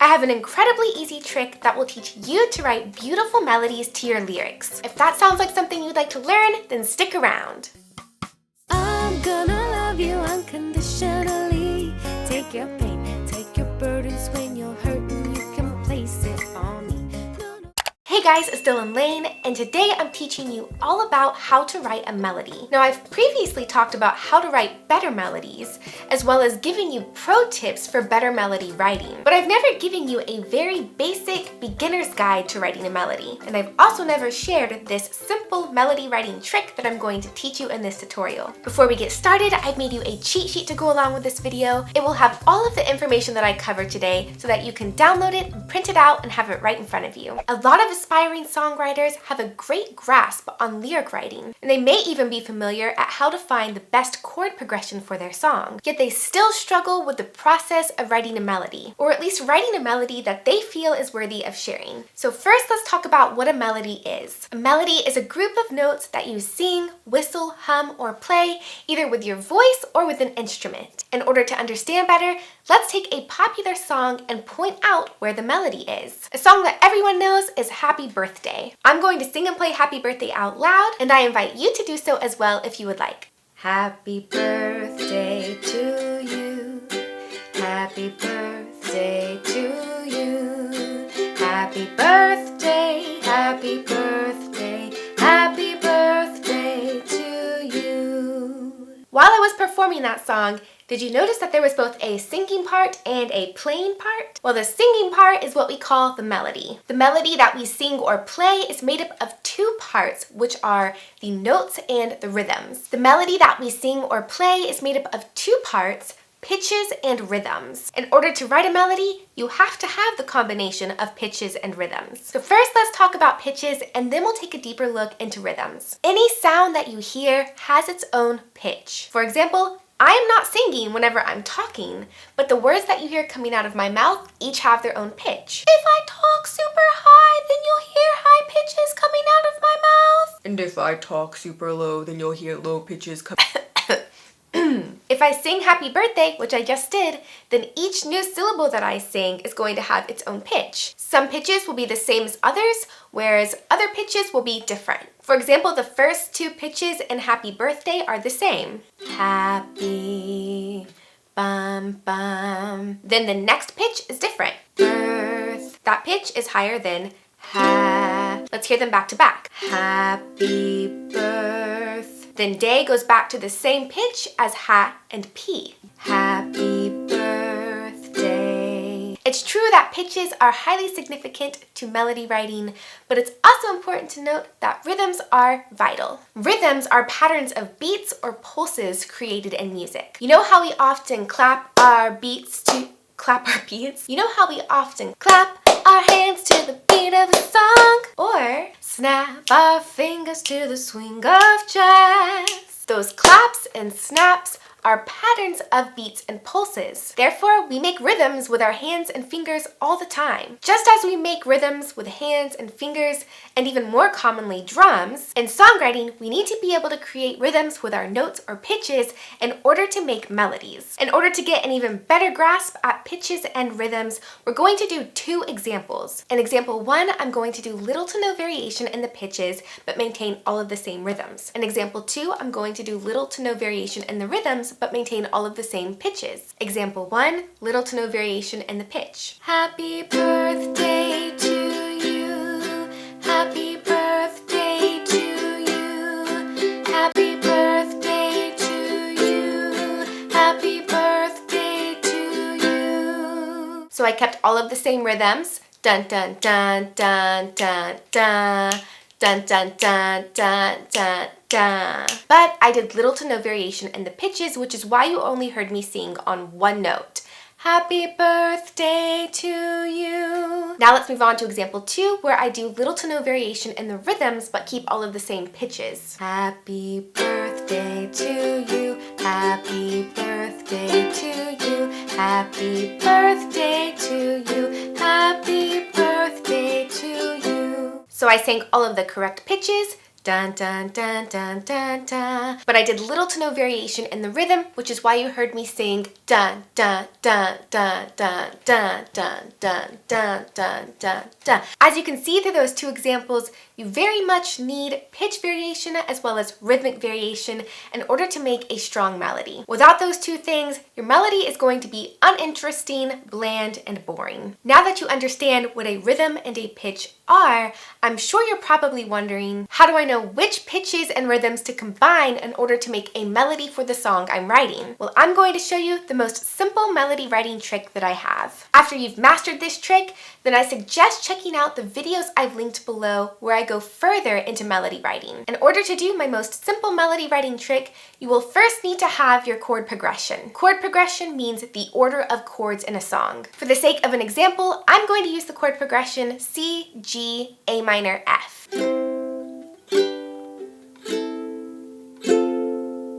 I have an incredibly easy trick that will teach you to write beautiful melodies to your lyrics. If that sounds like something you'd like to learn, then stick around. I'm gonna love you unconditionally. Take your pain, take your burdens when you're hurting, you can place it on me. Hey guys, it's Dylan Laine, and today I'm teaching you all about how to write a melody. Now, I've previously talked about how to write better melodies, as well as giving you pro tips for better melody writing, but I've never given you a very basic beginner's guide to writing a melody, and I've also never shared this simple melody writing trick that I'm going to teach you in this tutorial. Before we get started, I've made you a cheat sheet to go along with this video. It will have all of the information that I covered today so that you can download it and print it out and have it right in front of you. A lot of aspiring songwriters have a great grasp on lyric writing, and they may even be familiar at how to find the best chord progression for their song, yet they still struggle with the process of writing a melody, or at least writing a melody that they feel is worthy of sharing. So first, let's talk about what a melody is. A melody is a group of notes that you sing, whistle, hum, or play, either with your voice or with an instrument. In order to understand better, let's take a popular song and point out where the melody is. A song that everyone knows is Happy Birthday. I'm going to sing and play Happy Birthday out loud, and I invite you to do so as well if you would like. Happy birthday to you. Happy birthday to you. Happy birthday, happy birthday, happy birthday to you. While I was performing that song, did you notice that there was both a singing part and a playing part? Well, the singing part is what we call the melody. The melody that we sing or play is made up of two parts, which are the notes and the rhythms. The melody that we sing or play is made up of two parts, pitches and rhythms. In order to write a melody, you have to have the combination of pitches and rhythms. So first, let's talk about pitches, and then we'll take a deeper look into rhythms. Any sound that you hear has its own pitch. For example, I am not singing whenever I'm talking, but the words that you hear coming out of my mouth each have their own pitch. If I talk super high, then you'll hear high pitches coming out of my mouth. And if I talk super low, then you'll hear low pitches come. If I sing Happy Birthday, which I just did, then each new syllable that I sing is going to have its own pitch. Some pitches will be the same as others, whereas other pitches will be different. For example, the first two pitches in Happy Birthday are the same. Happy, bum, bum. Then the next pitch is different. Birth. That pitch is higher than ha. Let's hear them back to back. Happy birth. Then day goes back to the same pitch as ha and p. Happy birthday. It's true that pitches are highly significant to melody writing, but it's also important to note that rhythms are vital. Rhythms are patterns of beats or pulses created in music. You know how we often clap our beats to clap our beats? You know how we often clap our hands to the beat of a song, or snap our fingers to the swing of jazz. Those claps and snaps are patterns of beats and pulses. Therefore, we make rhythms with our hands and fingers all the time. Just as we make rhythms with hands and fingers, and even more commonly drums, in songwriting, we need to be able to create rhythms with our notes or pitches in order to make melodies. In order to get an even better grasp at pitches and rhythms, we're going to do two examples. In example 1, I'm going to do little to no variation in the pitches, but maintain all of the same rhythms. In example 2, I'm going to do little to no variation in the rhythms, but maintain all of the same pitches. Example 1, little to no variation in the pitch. Happy birthday to you. Happy birthday to you. Happy birthday to you. Happy birthday to you. So I kept all of the same rhythms. Dun dun dun dun dun dun. Dun dun dun dun dun dun. But I did little to no variation in the pitches, which is why you only heard me sing on one note. Happy birthday to you. Now let's move on to example 2, where I do little to no variation in the rhythms, but keep all of the same pitches. Happy birthday to you. Happy birthday to you. Happy birthday to you. Happy birthday to you. So I sang all of the correct pitches, dun dun dun dun dun dun. But I did little to no variation in the rhythm, which is why you heard me sing dun dun dun dun dun dun dun dun dun dun dun dun. As you can see through those two examples, you very much need pitch variation as well as rhythmic variation in order to make a strong melody. Without those two things, your melody is going to be uninteresting, bland, and boring. Now that you understand what a rhythm and a pitch are, I'm sure you're probably wondering, how do I know which pitches and rhythms to combine in order to make a melody for the song I'm writing? Well, I'm going to show you the most simple melody writing trick that I have. After you've mastered this trick, then I suggest checking out the videos I've linked below where I go further into melody writing. In order to do my most simple melody writing trick, you will first need to have your chord progression. Chord progression means the order of chords in a song. For the sake of an example, I'm going to use the chord progression C, G, A minor, F.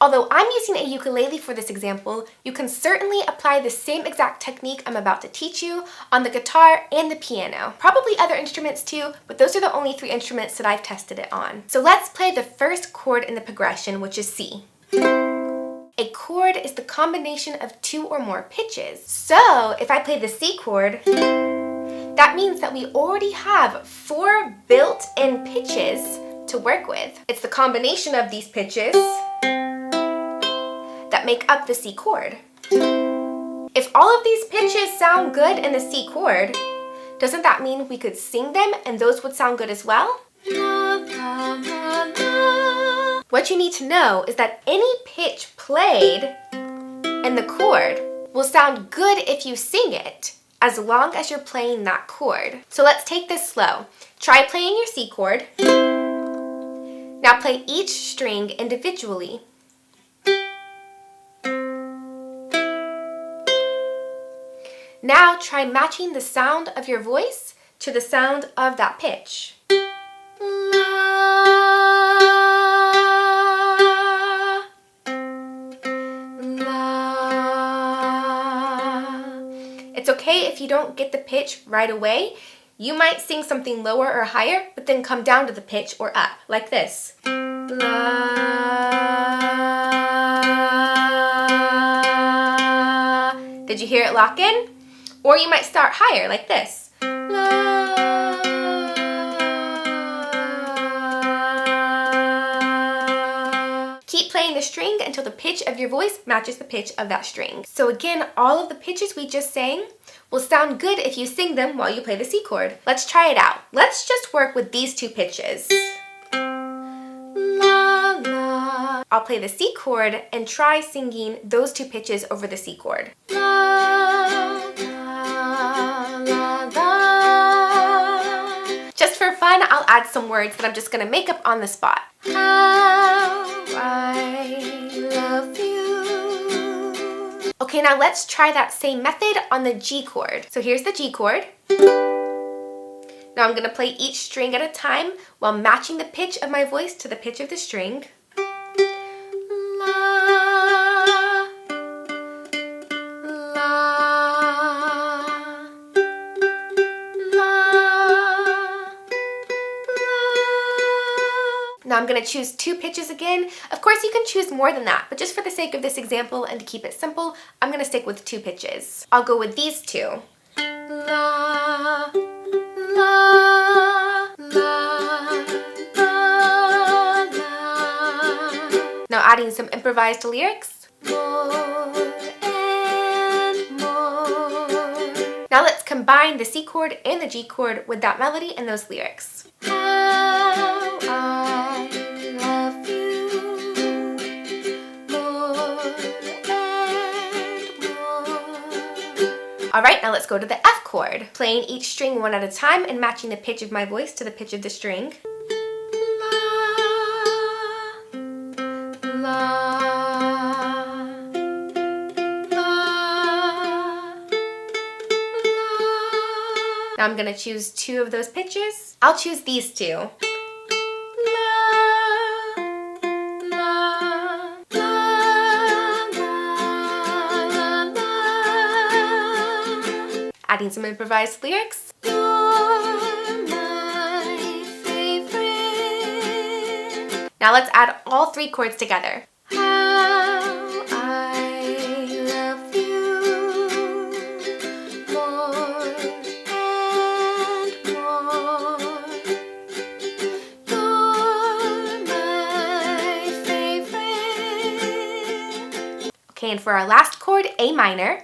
Although I'm using a ukulele for this example, you can certainly apply the same exact technique I'm about to teach you on the guitar and the piano. Probably other instruments too, but those are the only 3 instruments that I've tested it on. So let's play the first chord in the progression, which is C. A chord is the combination of 2 or more pitches. So if I play the C chord, that means that we already have 4 built-in pitches to work with. It's the combination of these pitches that make up the C chord. If all of these pitches sound good in the C chord, doesn't that mean we could sing them and those would sound good as well? What you need to know is that any pitch played in the chord will sound good if you sing it, as long as you're playing that chord. So let's take this slow. Try playing your C chord. Now play each string individually. Now try matching the sound of your voice to the sound of that pitch. It's okay if you don't get the pitch right away. You might sing something lower or higher, but then come down to the pitch or up, like this. Did you hear it lock in? Or you might start higher, like this. Keep playing the string until the pitch of your voice matches the pitch of that string. So again, all of the pitches we just sang will sound good if you sing them while you play the C chord. Let's try it out. Let's just work with these 2 pitches. I'll play the C chord and try singing those 2 pitches over the C chord. Just for fun, I'll add some words that I'm just gonna make up on the spot. How I love you. Okay, now let's try that same method on the G chord. So here's the G chord. Now I'm gonna play each string at a time while matching the pitch of my voice to the pitch of the string. Now I'm going to choose 2 pitches again. Of course you can choose more than that, but just for the sake of this example and to keep it simple, I'm going to stick with 2 pitches. I'll go with these 2. La, la, la, la, la. Now adding some improvised lyrics. More and more. Now let's combine the C chord and the G chord with that melody and those lyrics. How I love you more and more. All right, now let's go to the F chord. Playing each string one at a time and matching the pitch of my voice to the pitch of the string. La, la, la, la. Now I'm gonna choose 2 of those pitches. I'll choose these 2. Adding some improvised lyrics. You're my favorite. Now let's add all 3 chords together. How I love you more and more. You're my favorite. Okay, and for our last chord, A minor.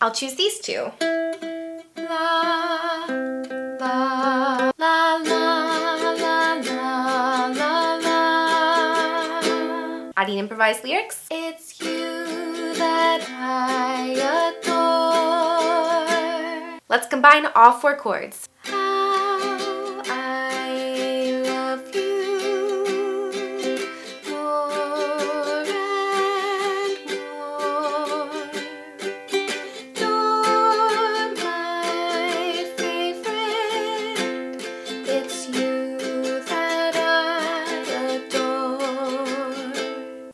I'll choose these two. La, la, la, la, la, la, la, la. Adding improvised lyrics. It's you that I adore. Let's combine all 4 chords. How I love you more and more.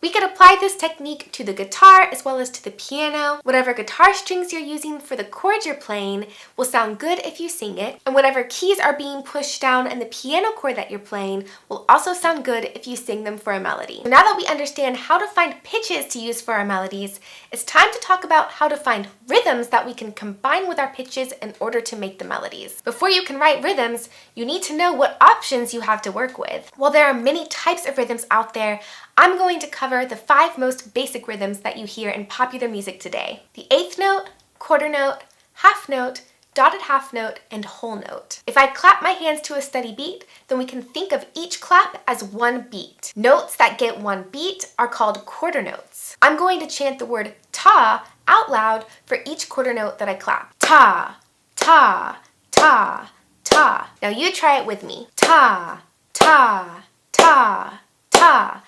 We could apply this technique to the guitar as well as to the piano. Whatever guitar strings you're using for the chords you're playing will sound good if you sing it, and whatever keys are being pushed down in the piano chord that you're playing will also sound good if you sing them for a melody. Now that we understand how to find pitches to use for our melodies, it's time to talk about how to find rhythms that we can combine with our pitches in order to make the melodies. Before you can write rhythms, you need to know what options you have to work with. While there are many types of rhythms out there, I'm going to cover the 5 most basic rhythms that you hear in popular music today. The 8th note, quarter note, half note, dotted half note, and whole note. If I clap my hands to a steady beat, then we can think of each clap as one beat. Notes that get one beat are called quarter notes. I'm going to chant the word ta out loud for each quarter note that I clap. Ta, ta, ta, ta. Now you try it with me. Ta, ta, ta, ta.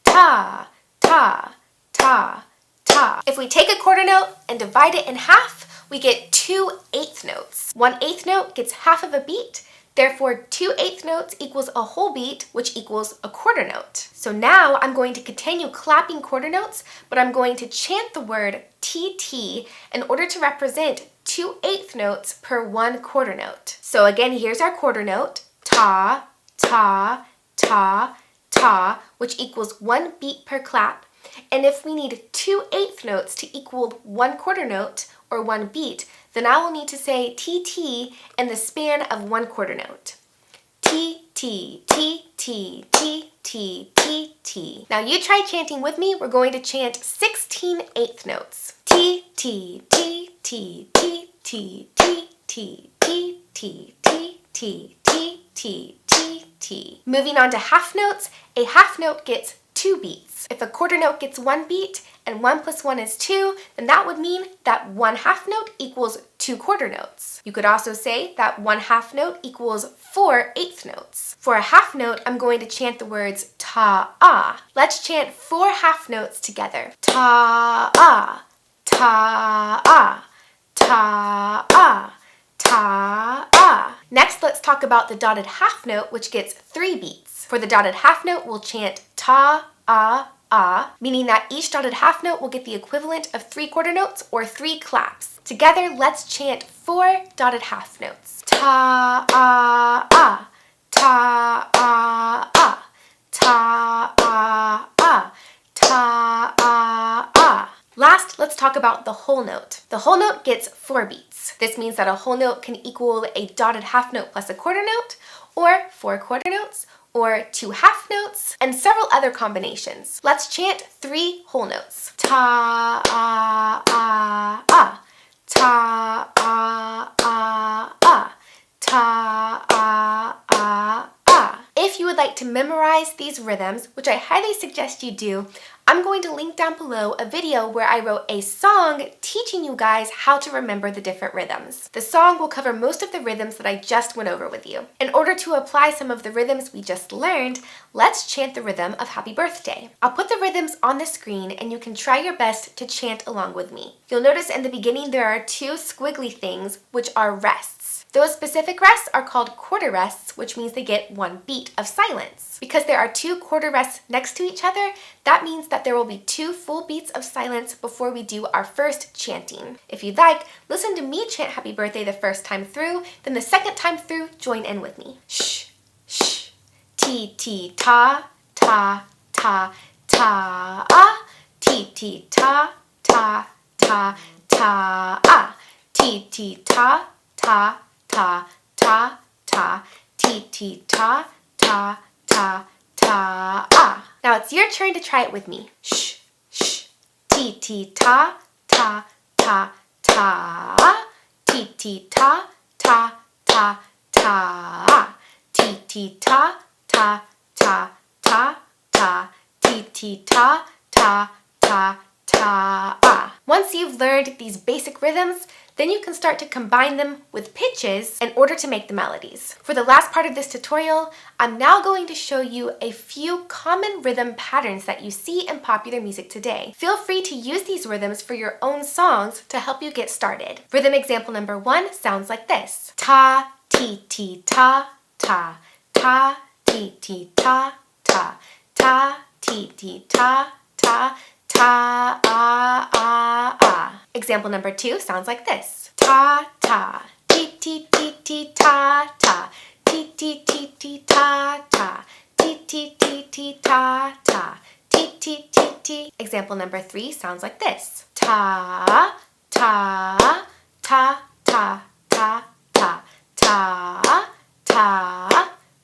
Ta, ta, ta, ta. If we take a quarter note and divide it in half, we get 2 eighth notes. 1 eighth note gets half of a beat, therefore 2 eighth notes equals a whole beat, which equals a quarter note. So now I'm going to continue clapping quarter notes, but I'm going to chant the word TT in order to represent 2 eighth notes per 1 quarter note. So again, here's our quarter note. Ta, ta, ta, ta, which equals 1 beat per clap. And if we need 2 eighth notes to equal 1 quarter note or 1 beat, then I will need to say TT in the span of 1 quarter note. T, T, T, T, T, T, T, T. Now you try chanting with me. We're going to chant 16 eighth notes. T, T, T, T, T, T, T, T, T, T, T, T, T, T, T, T. Moving on to half notes, a half note gets 2 beats. If a quarter note gets 1 beat and 1 plus 1 is 2, then that would mean that 1 half note equals 2 quarter notes. You could also say that 1 half note equals 4 eighth notes. For a half note, I'm going to chant the words ta-ah. Let's chant 4 half notes together. Ta-ah, ta-ah, ta-ah, ta-ah. Next, let's talk about the dotted half note, which gets 3 beats. For the dotted half note, we'll chant ta-ah-ah, meaning that each dotted half note will get the equivalent of 3 quarter notes or 3 claps. Together, let's chant 4 dotted half notes. Ta-ah-ah, ta-ah-ah, ta-ah-ah, ta-ah-ah. Last, let's talk about the whole note. The whole note gets 4 beats. This means that a whole note can equal a dotted half note plus a quarter note, or 4 quarter notes, or 2 half notes, and several other combinations. Let's chant 3 whole notes. Ta-ah-ah-ah, ta-ah-ah-ah, ta-ah-ah-ah. If you would like to memorize these rhythms, which I highly suggest you do, I'm going to link down below a video where I wrote a song teaching you guys how to remember the different rhythms. The song will cover most of the rhythms that I just went over with you. In order to apply some of the rhythms we just learned, let's chant the rhythm of Happy Birthday. I'll put the rhythms on the screen and you can try your best to chant along with me. You'll notice in the beginning there are 2 squiggly things, which are rests. Those specific rests are called quarter rests, which means they get 1 beat of silence. Because there are 2 quarter rests next to each other, that means that there will be 2 full beats of silence before we do our first chanting. If you'd like, listen to me chant happy birthday the first time through, then the second time through, join in with me. Shh, shh, ti ti ta, ta, ta, ta, ah, ti ti ta, ta, ta, ta, ah, ti ti ta, ta, ta, ta, ta, ti ti ta, ta, ta, ta, ah. Now it's your turn to try it with me. Shh, shh, ti ti ta, ta, ta, ta, ti ti ta, ta, ta, ta, ti ti ta, ta, ta, ta, ta, ti ti ta, ta, ta, ta. Once you've learned these basic rhythms, then you can start to combine them with pitches in order to make the melodies. For the last part of this tutorial, I'm now going to show you a few common rhythm patterns that you see in popular music today. Feel free to use these rhythms for your own songs to help you get started. Rhythm example number 1 sounds like this. Ta, ti, ti, ta, ta, ta, ti, ti, ta, ta, ta, ti, ti, ta, ta, ta, ah, ah, ah. Example number 2 sounds like this. Ta, ta, ti, ti, ti, ti, ta, ta, ti, ti, ti, ti, ta, ta, ti, ti, ti, ti, ta, ta, ti, ti, ti, ti. Example number 3 sounds like this. Ta, ta, ta, ta, ta, ta, ta, ta,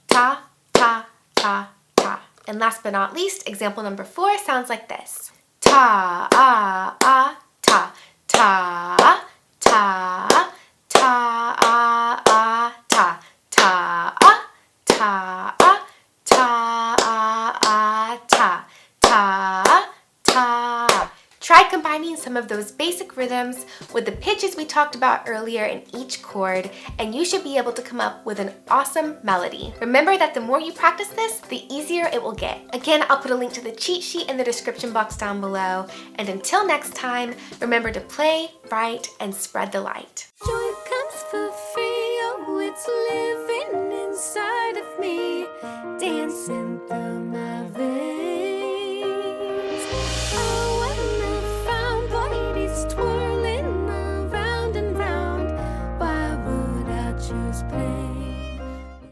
ta, ta, ta, ta. And last but not least, example number 4 sounds like this. Ta, ah, ah, ta, ta, ta, ta, ah, ah, ta, ta, ah, ta, ah, ta, ah, ah, ta, ta, ta. Try combining some of those basic rhythms with the pitches we talked about earlier in each chord, and you should be able to come up with an awesome melody. Remember that the more you practice this, the easier it will get. Again, I'll put a link to the cheat sheet in the description box down below. And until next time, remember to play, write, and spread the light. Joy comes for free, oh, it's living inside of me, dancing through